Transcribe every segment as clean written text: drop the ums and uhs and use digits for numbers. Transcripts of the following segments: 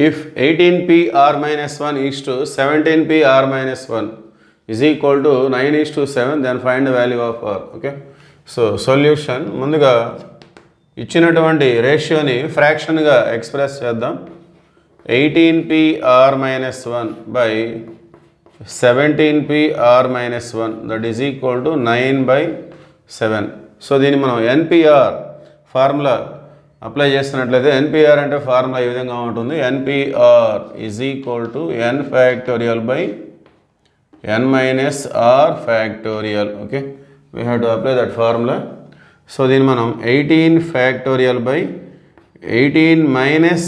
If 18p(r minus 1) is to 17p(r minus 1) is equal to 9:7, then find the value of r. Okay, so solution ముందుగా ఇచ్చినటువంటి రేషియోని ఫ్రాక్షన్గా express చేద్దాం. 18p(r minus 1) by 17p(r minus 1) that is equal to 9/7. So దీన్ని మనం NPR formula apply చేస్తున్నట్లయితే NPR అంటే formula ఈ విధంగా ఉంటుంది. NPR is equal to n factorial by n minus r factorial. Okay, we have to apply that formula. So దీన్ని మనం 18 factorial by 18 minus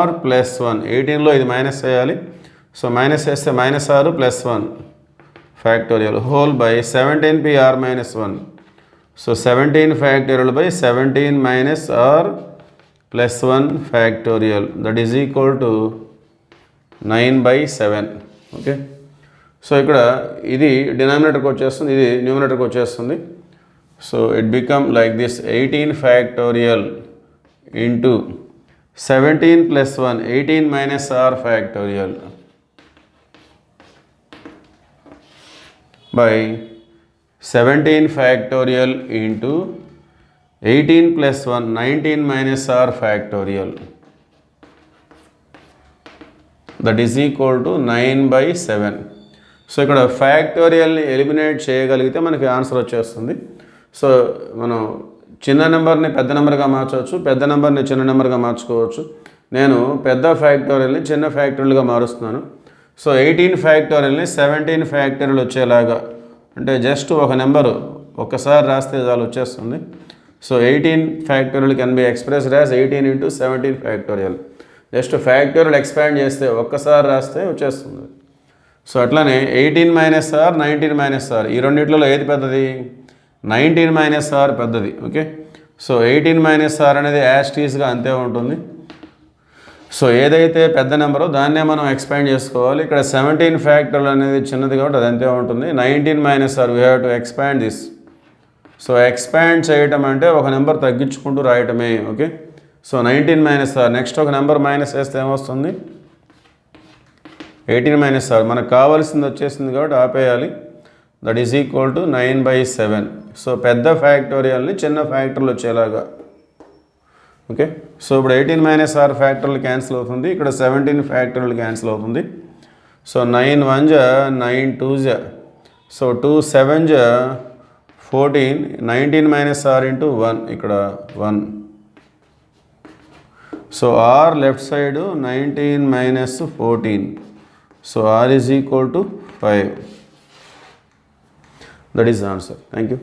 r plus 1. 18లో ఇది మైనస్ చేయాలి. సో మైనస్ చేస్తే minus r plus 1 factorial whole by 17p(r minus 1). So 17 factorial by 17 minus r plus 1 factorial, that is equal to 9/7. Okay, so ఇక్కడ ఇది డినామినేటర్కి వచ్చేస్తుంది, ఇది న్యూమినేటర్కి వచ్చేస్తుంది. So it become like this 18 factorial into 17 plus 1, 18 minus r factorial by 17 factorial into 18 plus 1, 19 minus r factorial, that is equal to 9/7. So ఇక్కడ ఫ్యాక్టోరియల్ని eliminate చేయగలిగితే మనకి answer వచ్చేస్తుంది. So మనం చిన్న నెంబర్ని పెద్ద నెంబర్గా మార్చవచ్చు, పెద్ద నెంబర్ని చిన్న నెంబర్గా మార్చుకోవచ్చు. నేను పెద్ద ఫ్యాక్టోరియల్ని చిన్న ఫ్యాక్టోరియల్గా మారుస్తున్నాను. సో 18 ఫ్యాక్టోరియల్ని 17 ఫ్యాక్టోరియల్ వచ్చేలాగా, అంటే జస్ట్ ఒక నెంబరు ఒక్కసారి రాస్తే చాలు వచ్చేస్తుంది. So 18 factorial can be expressed as 18 into 17 factorial. Just factorial expand చేస్తే ఒక్కసారి రాస్తే వచ్చేస్తుంది. సో అట్లానే 18 minus r, 19 minus r, ఈ రెండిట్లలో ఏది పెద్దది? 19 minus r పెద్దది. ఓకే, సో 18 minus r అనేది యాస్టీస్గా అంతే ఉంటుంది. సో ఏదైతే పెద్ద నెంబరో దాన్నే మనం ఎక్స్పాండ్ చేసుకోవాలి. ఇక్కడ 17 ఫ్యాక్టోరియల్ అనేది చిన్నది కాబట్టి అది అంతే ఉంటుంది. 19 minus r we have to expand this. So expand చేయటం అంటే ఒక నెంబర్ తగ్గించుకుంటూ రాయటమే. Okay, so 19 minus r, next ఒక నెంబర్ మైనస్ వేస్తే ఏమొస్తుంది? 18 minus r. మనకు కావాల్సింది వచ్చేసింది కాబట్టి ఆపేయాలి. That is equal to 9/7. So పెద్ద ఫ్యాక్టోరియల్ని చిన్న ఫ్యాక్టర్లు వచ్చేలాగా. ఓకే, సో ఇప్పుడు 18 minus r ఫ్యాక్టర్లు క్యాన్సిల్ అవుతుంది, ఇక్కడ 17 ఫ్యాక్టర్లు క్యాన్సిల్ అవుతుంది. So 9 1 9 2 so 2 7 14, 19 minus r into 1, ఇక్కడ 1. So r left side 19 minus 14. So r is equal to 5. That is the answer. Thank you.